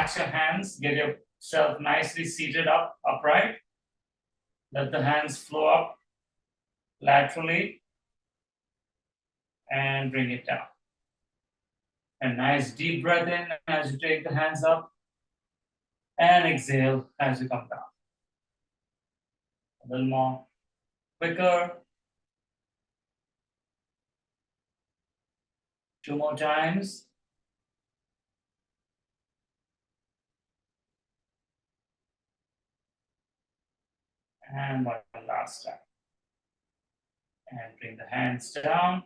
relax your hands, get yourself nicely seated up, upright. Let the hands flow up laterally and bring it down. A nice deep breath in as you take the hands up and exhale as you come down. A little more, quicker. 2 more times. And one last time. And bring the hands down.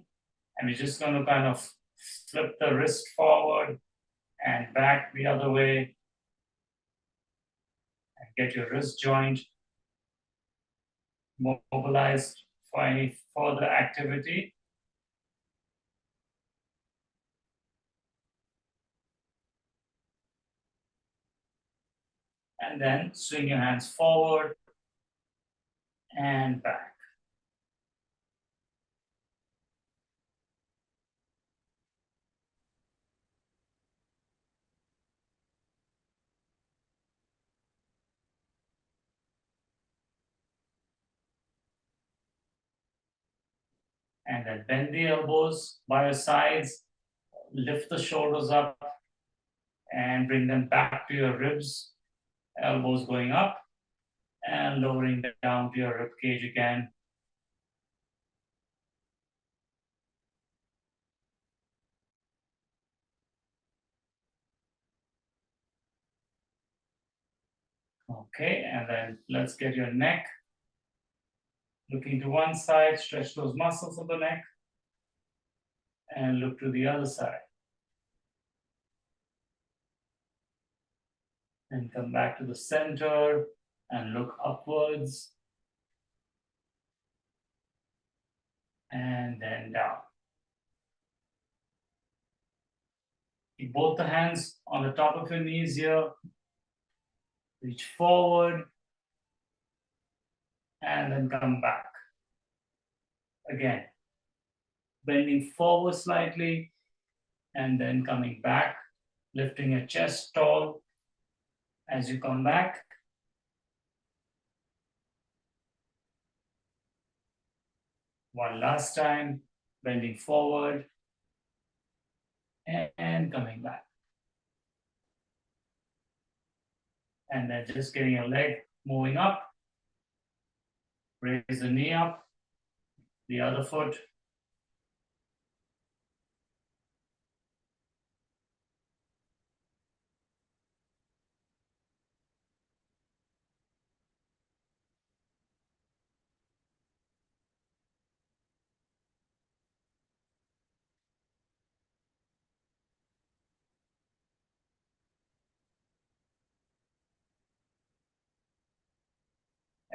And we're just going to kind of flip the wrist forward and back the other way. And get your wrist joint mobilized for any further activity. And then swing your hands forward and back. And then bend the elbows by your sides, lift the shoulders up and bring them back to your ribs, elbows going up and lowering down to your rib cage again. Okay, and then let's get your neck looking to one side, stretch those muscles of the neck and look to the other side. And come back to the center and look upwards and then down. Keep both the hands on the top of your knees here. Reach forward and then come back. Again, bending forward slightly and then coming back, lifting your chest tall as you come back. One last time, bending forward and coming back. And then just getting your leg moving up. Raise the knee up, the other foot.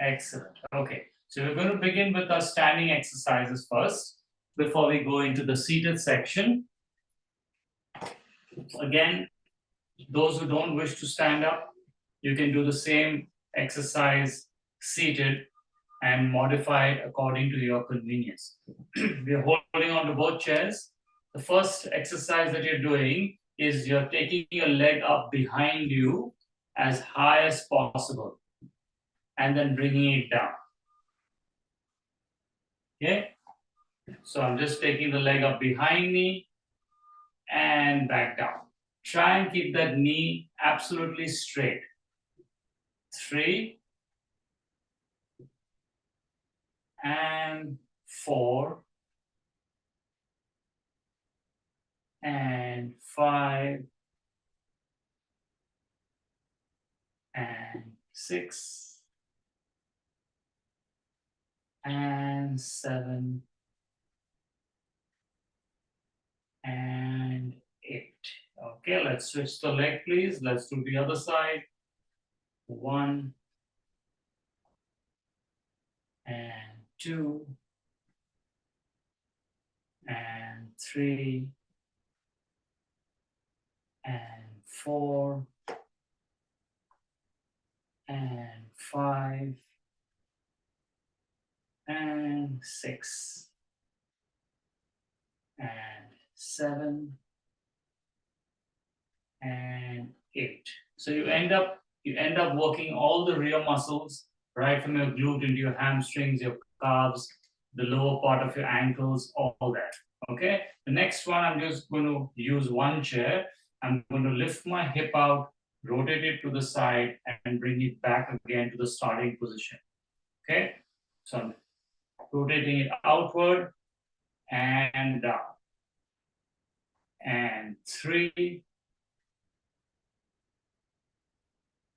Excellent. Okay, so we're going to begin with our standing exercises first before we go into the seated section. Again, those who don't wish to stand up, you can do the same exercise seated and modify it according to your convenience. We're holding on to both chairs. The first exercise that you're doing is you're taking your leg up behind you as high as possible and then bringing it down. Okay? So I'm just taking the leg up behind me and back down. Try and keep that knee absolutely straight. 3 and 4 and 5 and 6 and 7 and 8. Okay, let's switch the leg, please. Let's do the other side. 1 and 2 and 3 and 4 and 5 and 6 and 7 and 8. So you end up working all the rear muscles, right from your glute into your hamstrings, your calves, the lower part of your ankles, all that. Okay. The next one, I'm just going to use one chair. I'm going to lift my hip out, rotate it to the side, and bring it back again to the starting position. Okay. So I'm rotating it outward and down. And 3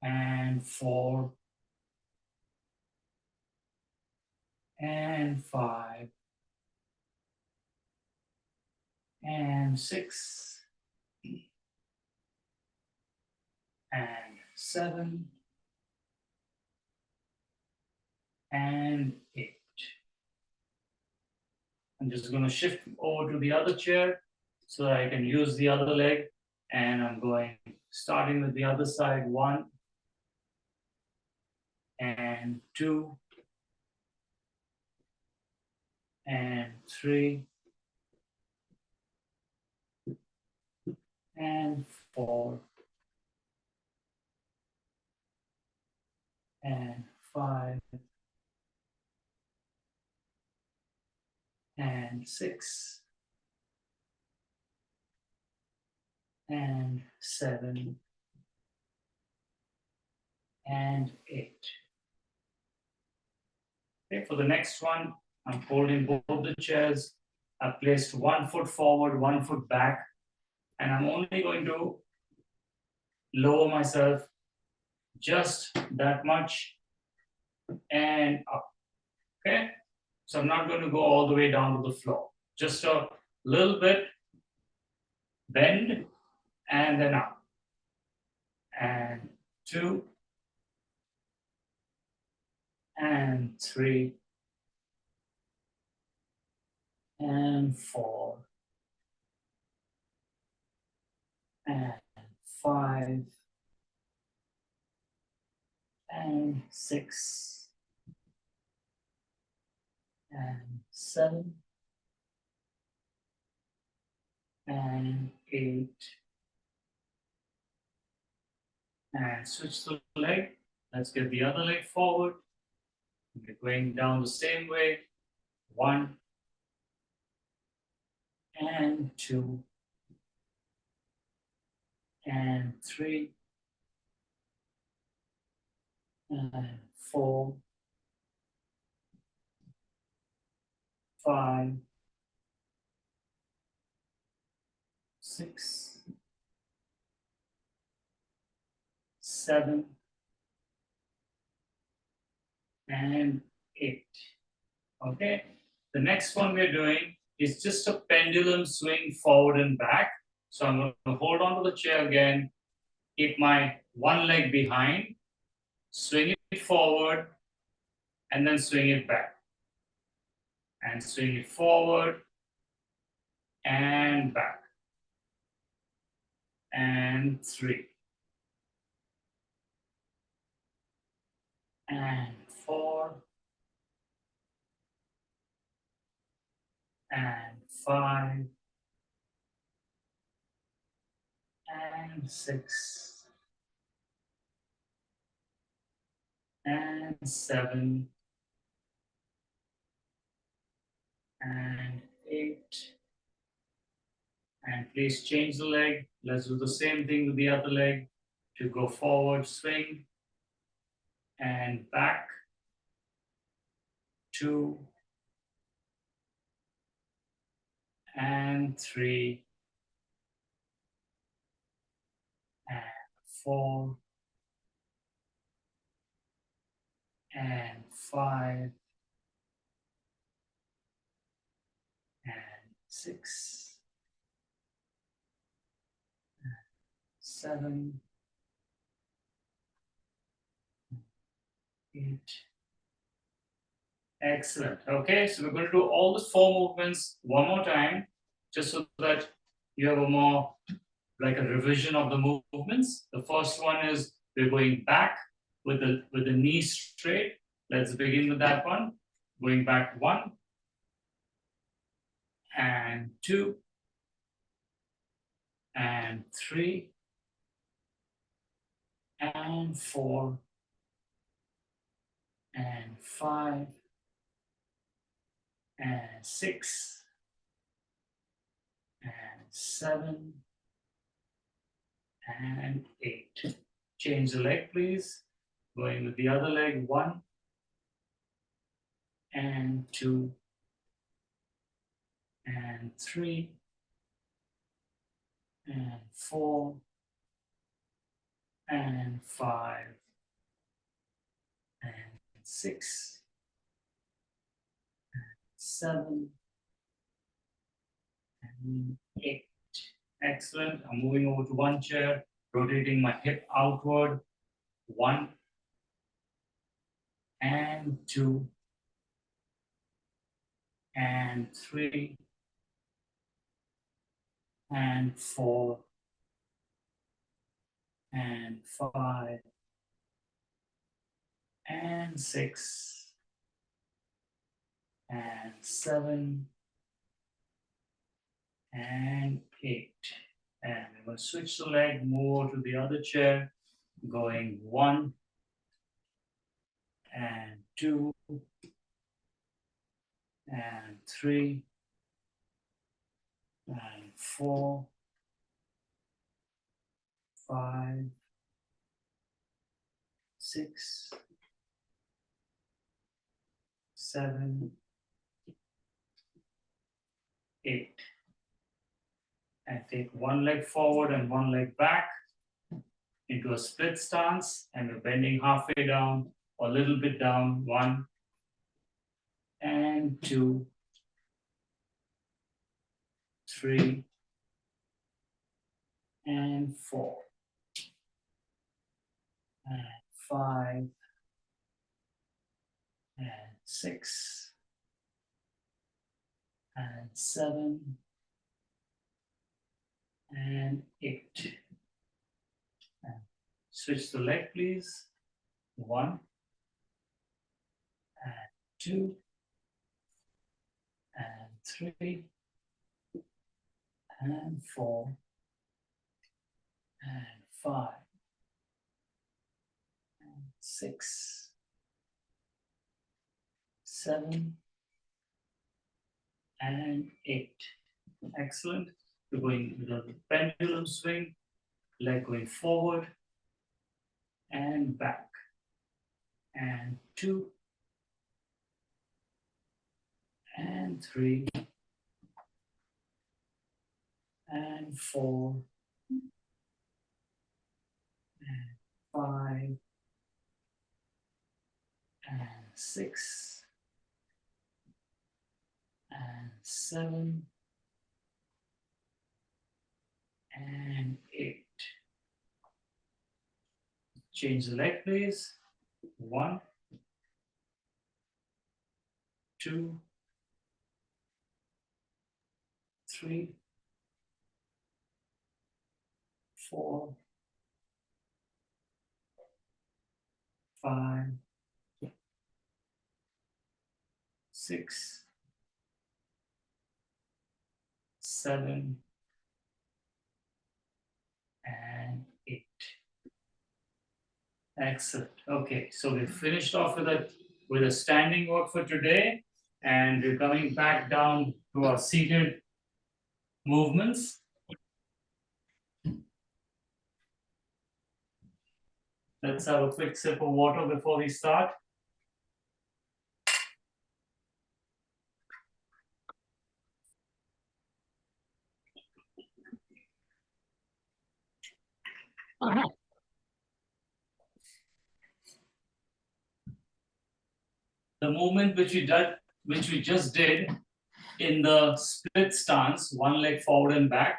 and 4 and 5 and 6 and 7 and 8. I'm just going to shift over to the other chair so that I can use the other leg. And I'm going, starting with the other side, 1 and 2 and 3 and 4 and 5 and 6 and 7 and 8. Okay, for the next one, I'm holding both the chairs. I've placed 1 foot forward, 1 foot back, and I'm only going to lower myself just that much and up. Okay, so I'm not going to go all the way down to the floor, just a little bit, bend, and then up. And 2 and 3 and 4 and 5 and 6 and 7 and 8 and switch the leg. Let's get the other leg forward. We're going down the same way. 1 and 2 and 3 and 4, 5, 6, 7, and 8. Okay. The next one we're doing is just a pendulum swing forward and back. So I'm going to hold on to the chair again, keep my one leg behind, swing it forward, and then swing it back. And swing it forward and back. And 3. And 4. And 5. And 6. And 7. And 8. And please change the leg. Let's do the same thing with the other leg. To go forward, swing, and back, 2, and 3, and 4, and 5, and 6, and 7, 8. Excellent. Okay, so we're going to do all the 4 movements one more time, just so that you have a more like a revision of the movements. The first one is we're going back with the knee straight. Let's begin with that one. Going back 1 and 2 and 3 and 4 and 5 and 6 and 7 and 8. Change the leg, please. Going with the other leg, 1 and 2 and 3 and 4 and 5 and 6 and 7 and 8. Excellent. I'm moving over to one chair, rotating my hip outward. 1 and 2 and 3 and 4 and 5 and 6 and 7 and 8. And we're going to switch the leg, move to the other chair, going 1 and 2 and 3 and 4, 5, 6, 7, 8. And take one leg forward and one leg back into a split stance, and we're bending halfway down or a little bit down. 1 and 2, 3 and 4 and 5 and 6 and 7 and 8. And switch the leg, please. 1 and 2 and 3 and 4 and 5 and 6, 7 and 8. Excellent. We're going with a pendulum swing, leg going forward and back. And 2 and 3 and 4 and 5 and 6 and 7 and 8. Change the leg, please. 1, 2, 3, 4, 5, 6, 7 and 8. Excellent. Okay, so we finished off with a standing work for today, and we're coming back down to our seated movements. Let's have a quick sip of water before we start. The movement which we just did in the split stance, one leg forward and back,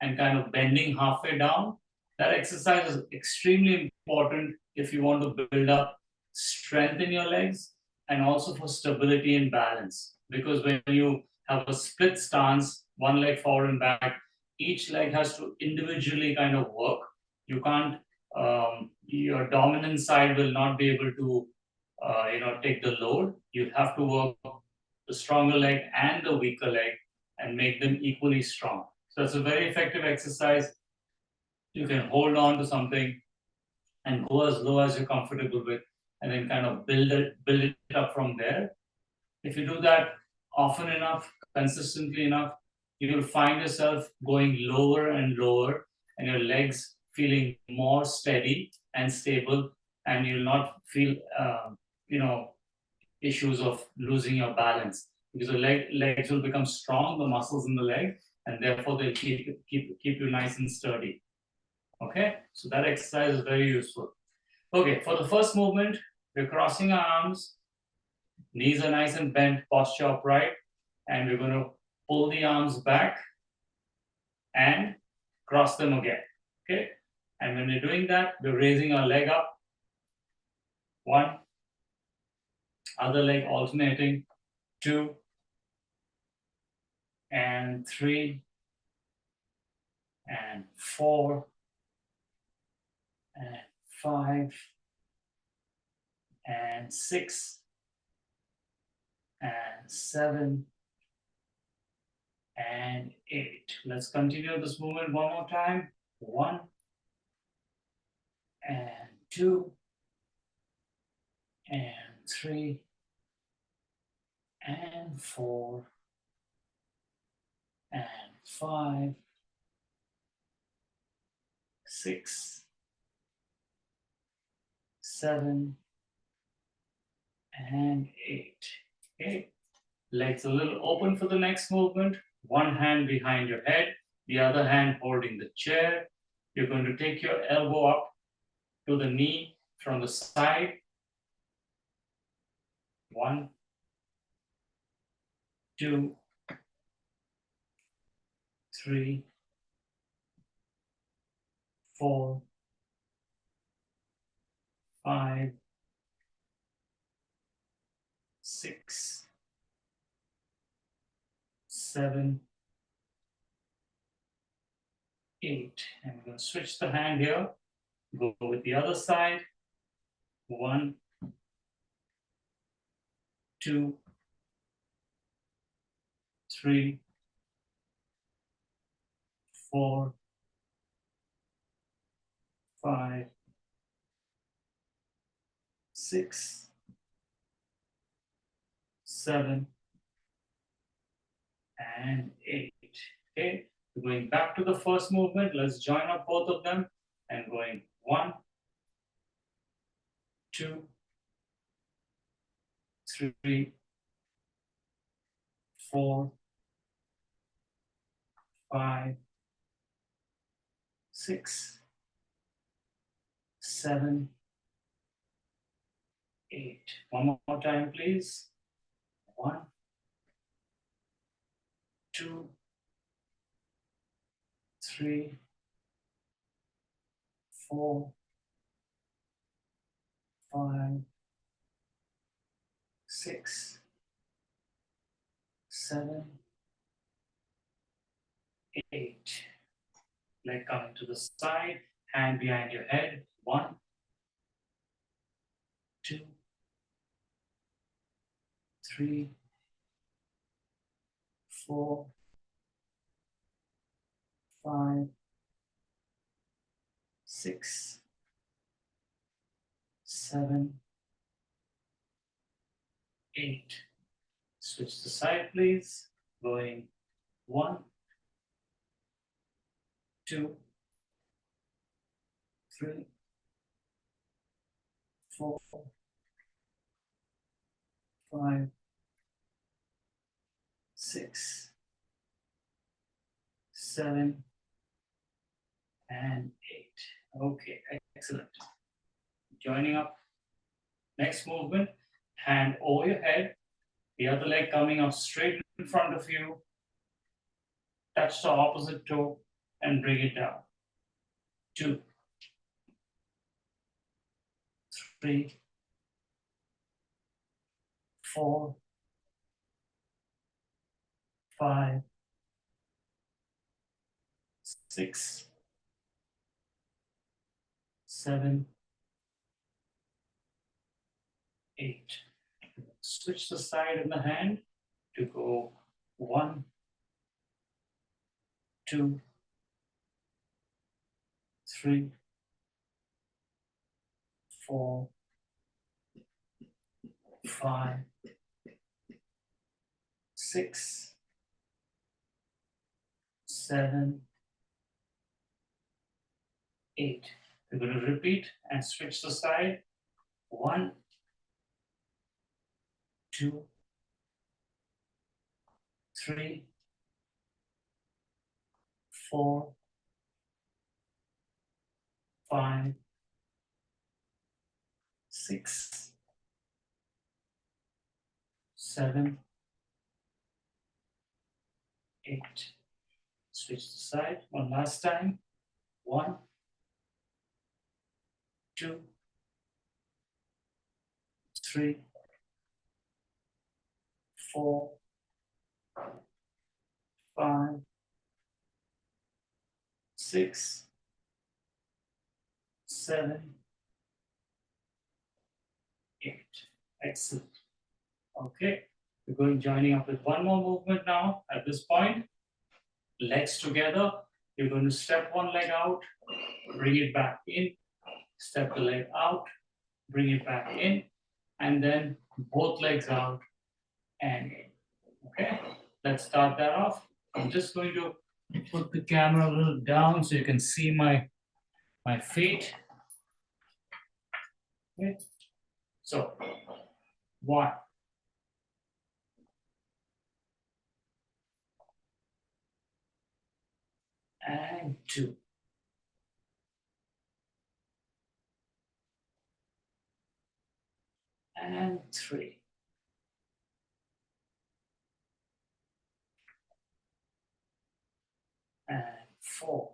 and kind of bending halfway down. That exercise is extremely important if you want to build up strength in your legs and also for stability and balance. Because when you have a split stance, one leg forward and back, each leg has to individually kind of work. You can't, your dominant side will not be able to, take the load. You have to work the stronger leg and the weaker leg and make them equally strong. So it's a very effective exercise. You can hold on to something and go as low as you're comfortable with, and then kind of build it up from there. If you do that often enough, consistently enough, you will find yourself going lower and lower, and your legs feeling more steady and stable, and you'll not feel, you know, issues of losing your balance, because the legs will become strong, the muscles in the leg, and therefore they'll keep you nice and sturdy. Okay, so that exercise is very useful. Okay, for the first movement, we're crossing our arms, knees are nice and bent, posture upright, and we're going to pull the arms back and cross them again. Okay, and when we're doing that, we're raising our leg up, one, other leg alternating, two, and three, and four, and five, and six, and seven, and eight. Let's continue this movement one more time. One, and two, and three, and four, and five, six, seven, and eight. Okay, legs a little open for the next movement. One hand behind your head, the other hand holding the chair. You're going to take your elbow up to the knee from the side. One, two, three, four, five, six, seven, eight. And we're going to switch the hand here. Go with the other side. One, two, three, four, five, six, seven, and eight. Okay, we're going back to the first movement. Let's join up both of them and going one, two, three, four, five, six, seven, eight. One more time, please. One, two, three, four, five, six, seven, eight. Leg coming to the side, hand behind your head. One, two, three, four, five, six, seven, eight. Switch the side, please. Going one, two, three, four, five, six, seven, and eight. Okay, excellent. Joining up. Next movement, hand over your head, the other leg coming up straight in front of you. Touch the opposite toe and bring it down. Two, three, four, five, six, seven, eight. Switch the side of the hand to go one, two, three, 4, 5, 6, 7, 8. We're going to repeat and switch the side. 1, 2, 3, 4, 5, 6, 7, 8. Switch the side one last time. 1, 2, 3, 4, 5, 6, 7, 8. Excellent. Okay. We're going joining up with one more movement now. At this point, legs together. You're going to step one leg out, bring it back in, step the leg out, bring it back in, and then both legs out and in. Okay, let's start that off. I'm just going to put the camera a little down so you can see my feet. Okay. So, 1, and 2, and 3, and 4,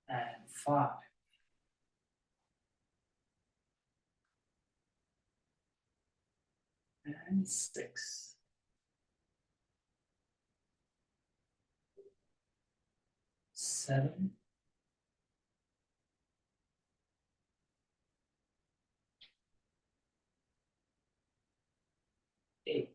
and 5, and 6, 7, 8.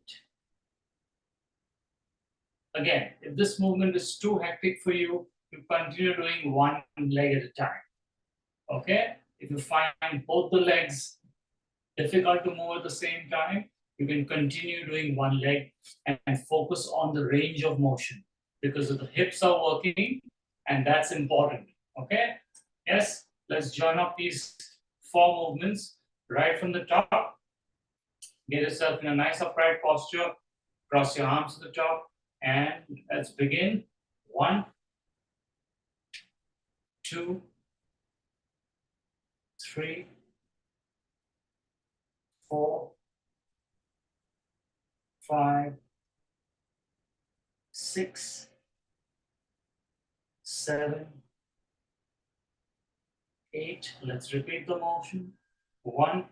Again, if this movement is too hectic for you, you continue doing one leg at a time. Okay? If you find both the legs difficult to move at the same time, you can continue doing one leg and focus on the range of motion because the hips are working and that's important. Okay? Yes, let's join up these 4 movements right from the top. Get yourself in a nice upright posture. Cross your arms to the top and let's begin. 1, 2, 3, 4, 5, 6, 7, 8. Let's repeat the motion. 1,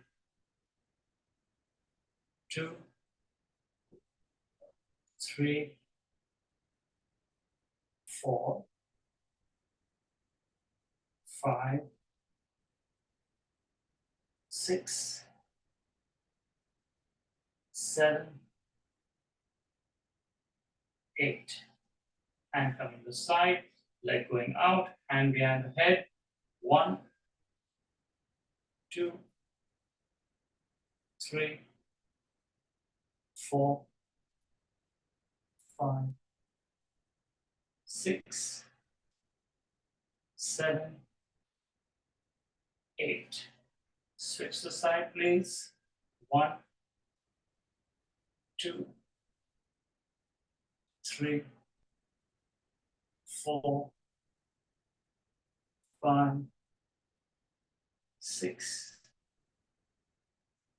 2, 3, 4, 5, 6, 7, 8. And coming to the side, leg going out, hand behind the head. 1, 2, 3, 4, 5, 6, 7, 8. Switch the side, please. 1, 2, 3, 4, 5, 6,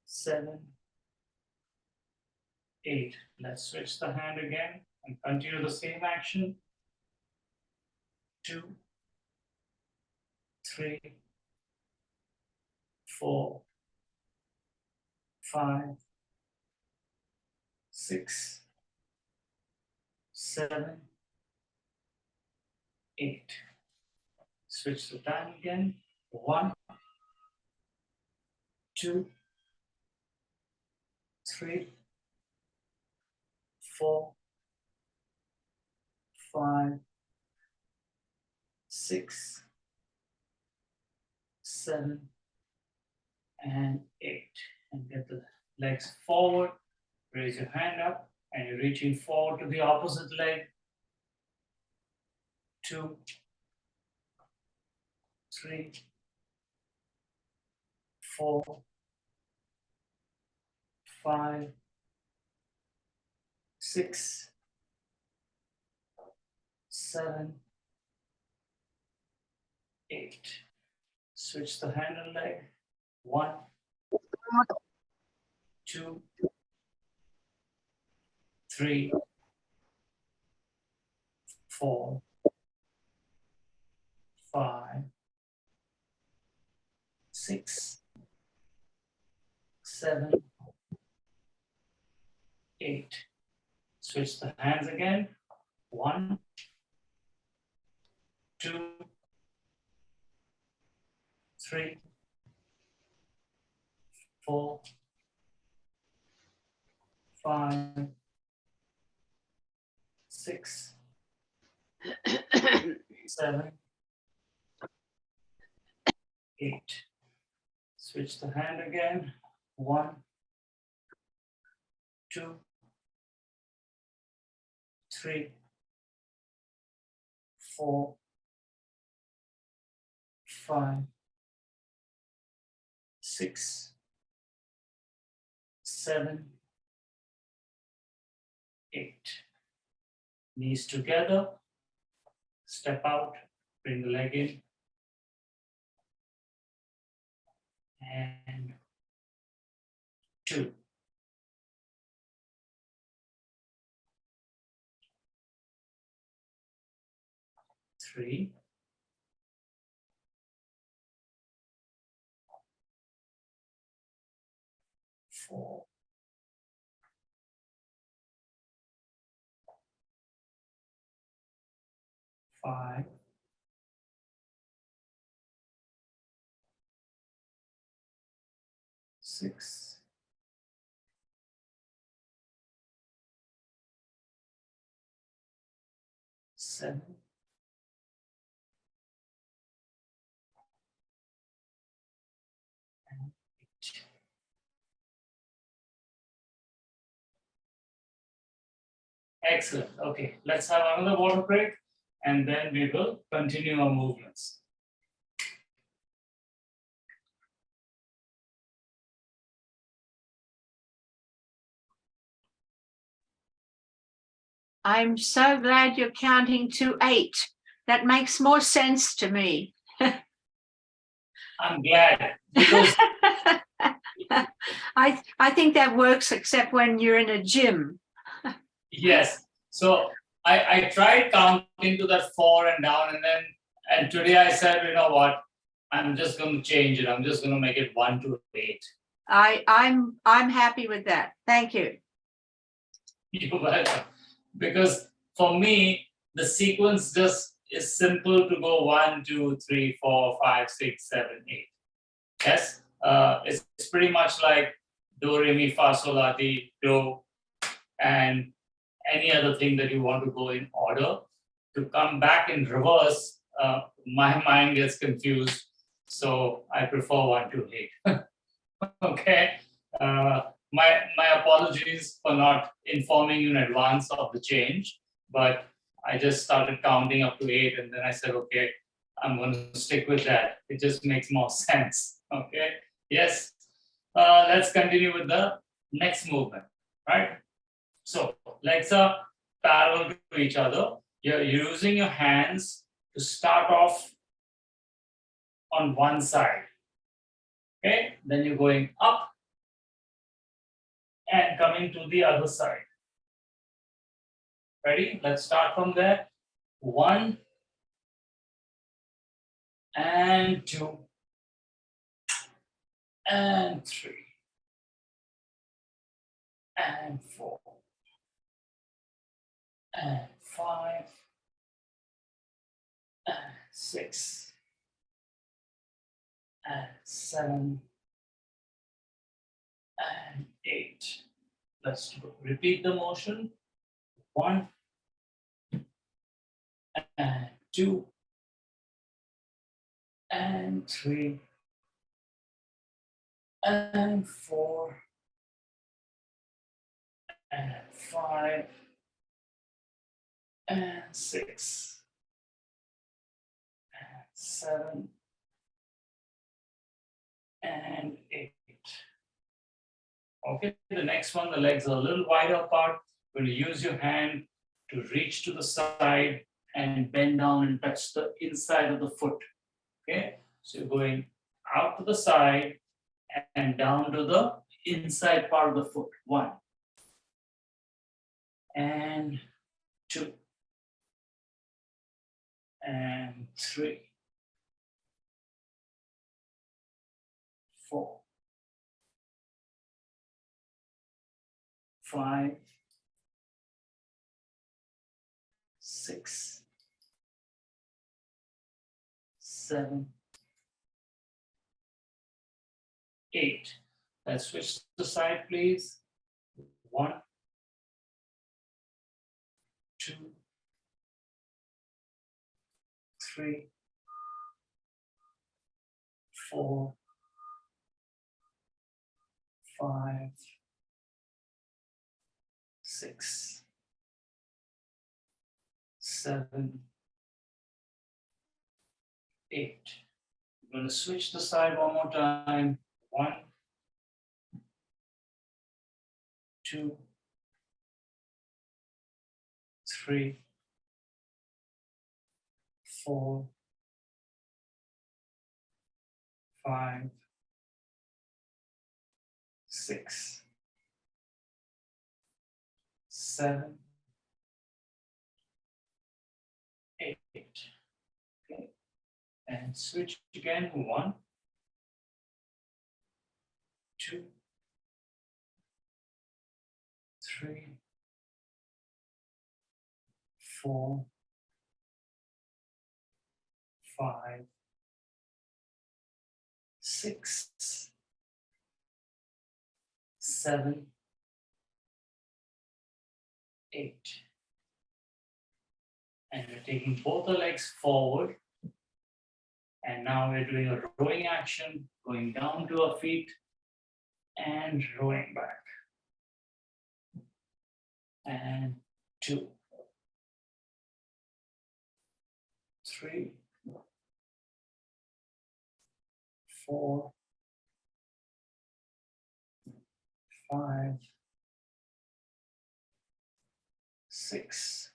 7, 8. Let's switch the hand again and continue the same action. 2, 3, 4, 5, 6, 7, 8. Switch the time again. 1, 2, 3, 4, 5, 6, 7, and 8. And get the legs forward. Raise your hand up, and you're reaching forward to the opposite leg. 2, 3, 4, 5, 6, 7, 8. Switch the hand and leg. 1, 2, 3, 4, 5, 6, 7, 8. Switch the hands again. 1, 2, 3, 4, 5, 6, 7, 8. Switch the hand again. 1, 2, 3, 4, 5, 6, 7, 8. Knees together. Step out. Bring the leg in. And 2. 3. 4. 5. 6. 7. And 8. Excellent. Okay, let's have another water break and then we will continue our movements. I'm so glad you're counting to 8. That makes more sense to me. I'm glad because I think that works except when you're in a gym. yes. So I tried counting to that 4 and down and today I said, you know what? I'm just going to change it. I'm just going to make it 1 to 8. I'm happy with that. Thank you. You're welcome. Because for me, the sequence just is simple to go 1, 2, 3, 4, 5, 6, 7, 8. Yes, it's pretty much like do, re, mi, fa, sol, la, ti, do, and any other thing that you want to go in order. To come back in reverse, my mind gets confused, so I prefer 1 to 8. Okay, my apologies for not informing you in advance of the change, but I just started counting up to 8 and then I said, okay, I'm going to stick with that. It just makes more sense. Okay, yes. Let's continue with the next movement, right? So legs are parallel to each other. You're using your hands to start off on one side. Okay, then you're going up and coming to the other side. Ready? Let's start from there. 1 and 2 and 3 and 4 and 5 and 6 and 7 and 8. Let's repeat the motion. 1 and 2 and 3 and 4 and 5 and 6 and 7 and 8. Okay, the next one, the legs are a little wider apart. You're going to use your hand to reach to the side and bend down and touch the inside of the foot. Okay, so you're going out to the side and down to the inside part of the foot. 1 and 2 and 3, 4, 5, 6, 7, 8. Let's switch the side, please. 1, 2, 3, 4, 5, 6, 7, 8. I'm going to switch the side one more time. 1, 2, 3, 4, 5, 6, 7, 8. Okay. And switch again. 1, 2, 3, 4, 5, 6, 7, 8. And we're taking both the legs forward. And now we're doing a rowing action, going down to our feet and rowing back. And 2, 3, 4, 5, 6,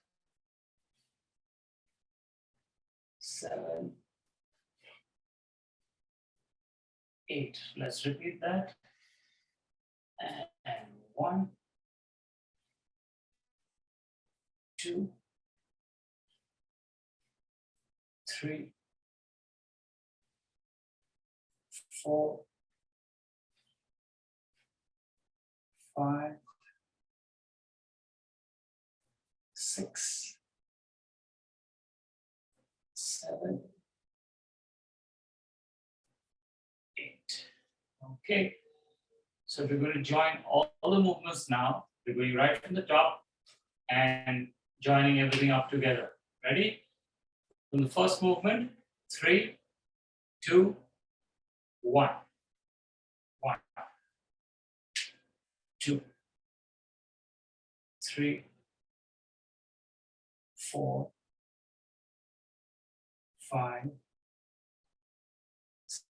7, 8. Let's repeat that. And 1, 2, 3, 4, 5, 6, 7, 8. Okay. So we're going to join all the movements now. We're going right from the top and joining everything up together. Ready? From the first movement, 3, 2, 1. 1, 2, 3, 4, 5,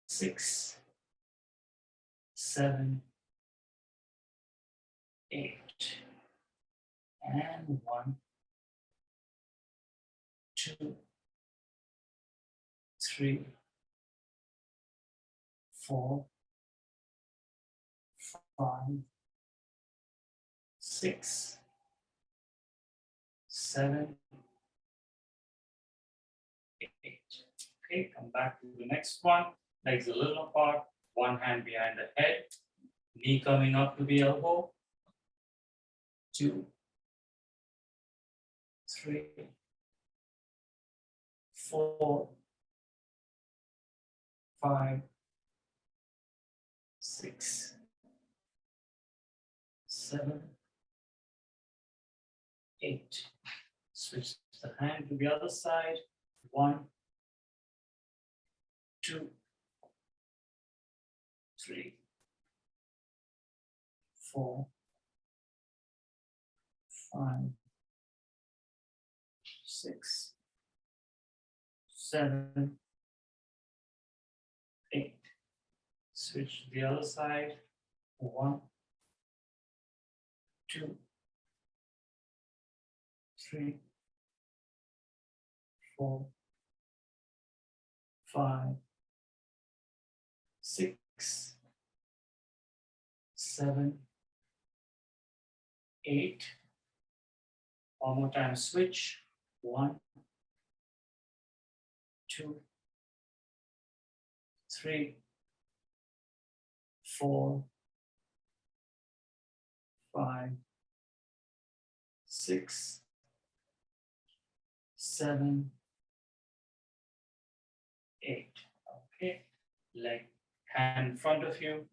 6, 7, 8. And 1, 2, 3, 4, 5, 6, 7, 8. Okay, come back to the next one. Legs a little apart, one hand behind the head, knee coming up to the elbow. 2, 3, 4, 5, 6, 7, 8. Switch the hand to the other side. 1, 2, 3, 4, 5, 6, 7, 8. Switch to the other side. 1, 2, 3, 4, 5, 6, 7, 8. One more time, switch. 1, 2, 3, 4, 5, 6, 7, 8. Okay. Leg, hand in front of you.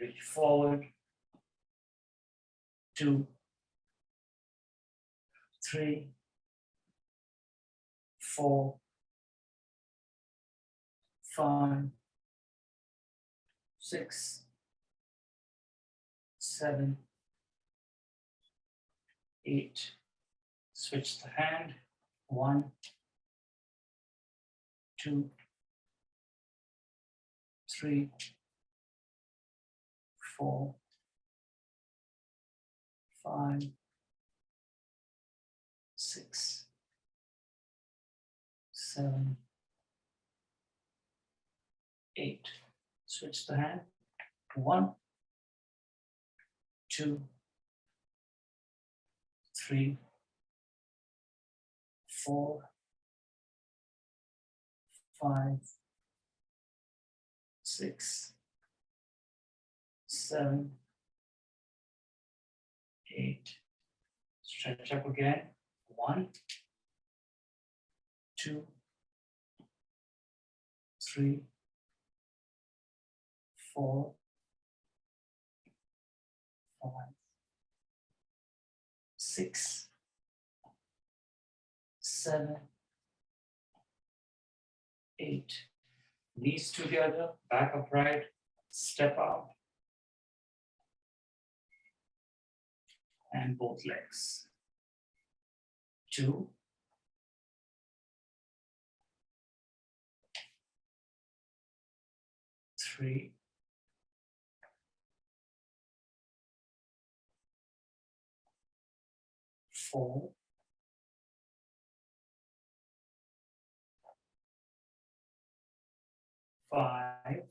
Reach forward. 2, 3, 4, 5, 6, 7, 8. Switch the hand. 1, 2, 3, 4, 5, 6, 7, 8. Switch the hand. 1, 2, 3, 4, 5, 6, 7, 8. Stretch up again. 1, 2, 3, 4, 5, 6, 7, 8. Knees together, back upright, step out. And both legs. 2, 3, 4, 5,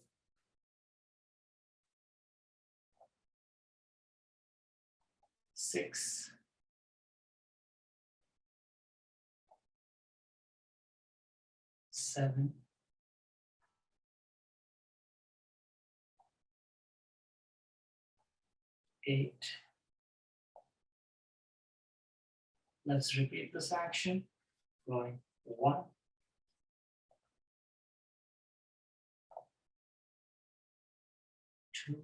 6, 7, 8. Let's repeat this action. Going 1, 2,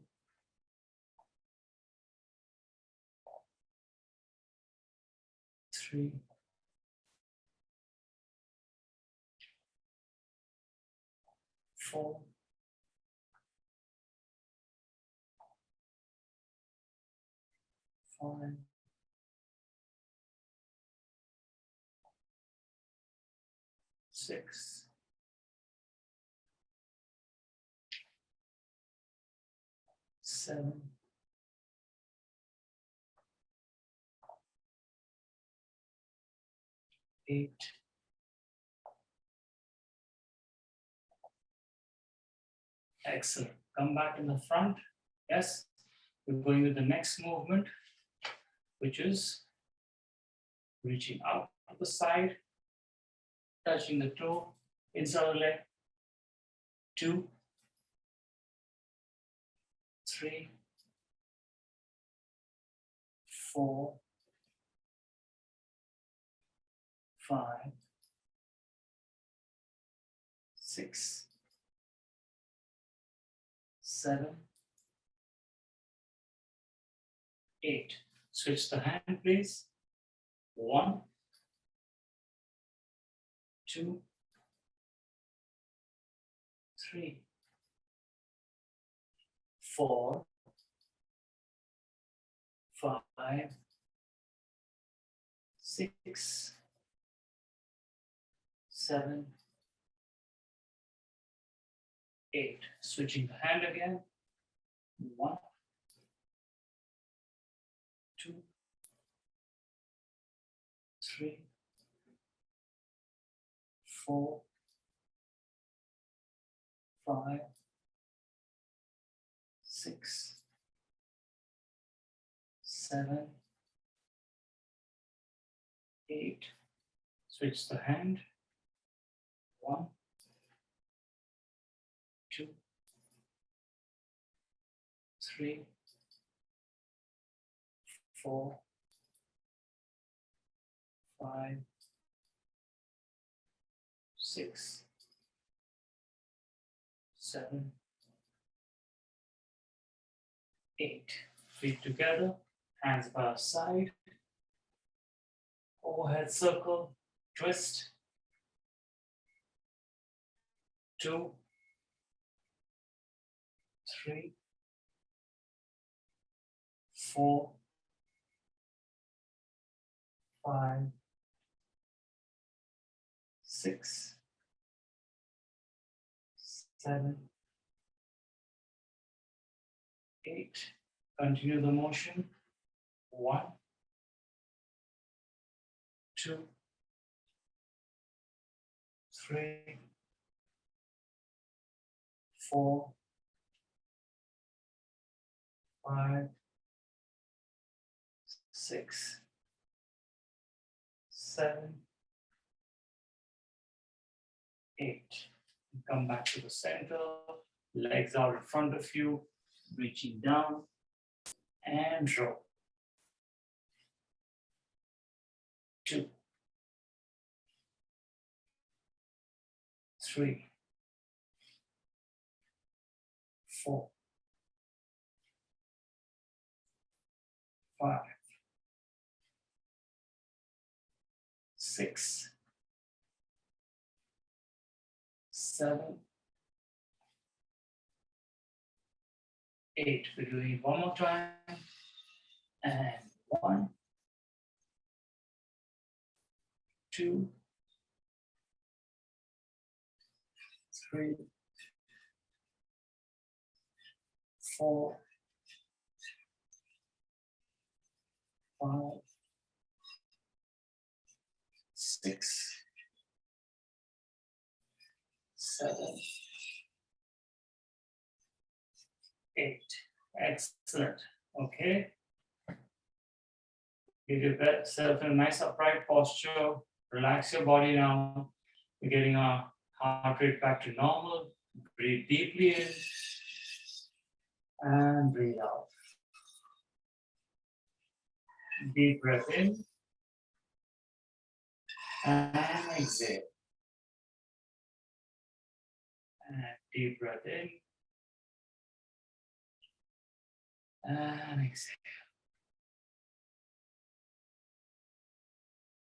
3, 4, 5, 6, 7, 8. Excellent. Come back in the front. Yes. We're going with the next movement, which is reaching out to the side, touching the toe, inside the leg. 2, 3, 4, 5, 6, 7, 8. Switch the hand, please. 1, 2, 3, 4, 5, 6, 7, 8. Switching the hand again. 1, 2, 3, 4, 5, 6, 7, 8. Switch the hand. 1, 2, 3, 4, 5, 6, 7, 8. Feet together, hands by our side. Overhead circle, twist. 2, 3, 4, 5, 6, 7, 8. Continue the motion. 1, 2, 3, 4, 5, 6, 7, 8. Come back to the center, legs out in front of you, reaching down and roll. 2, 3, 4, 5, 6, 7, 8. We're doing it one more time. And 1, 2, 3, 4, 5, 6, 7, 8. Excellent. Okay. Give yourself a nice upright posture. Relax your body now. We're getting our heart rate back to normal. Breathe deeply in and breathe out. Deep breath in and exhale. And deep breath in and exhale.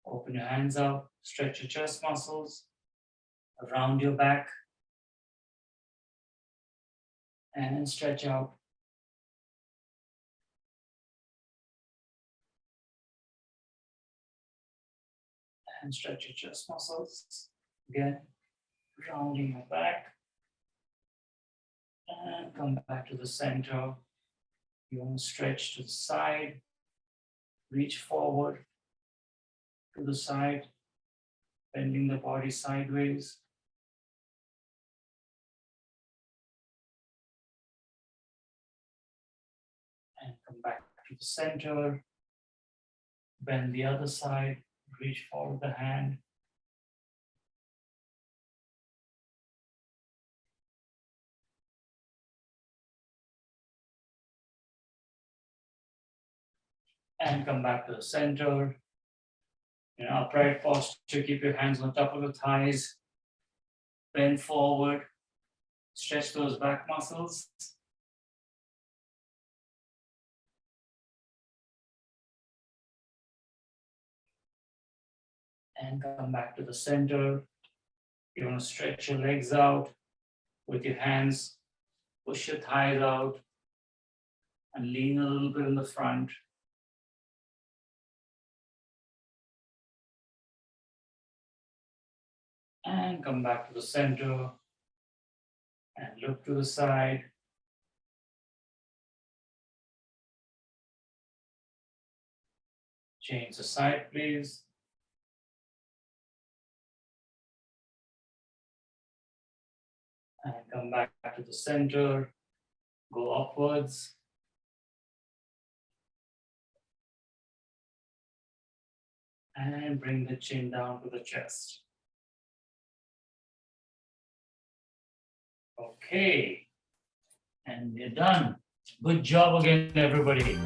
Open your hands out, stretch your chest muscles around your back and stretch out. And stretch your chest muscles. Again, rounding your back. And come back to the center. You want to stretch to the side. Reach forward to the side, bending the body sideways. And come back to the center. Bend the other side. Reach forward the hand. And come back to the center. In upright posture, keep your hands on top of the thighs. Bend forward. Stretch those back muscles. And come back to the center. You want to stretch your legs out. with your hands. Push your thighs out and lean a little bit in the front. And come back to the center and look to the side. Change the side, please. And come back to the center. Go upwards. And bring the chin down to the chest. Okay. And we're done. Good job again, everybody.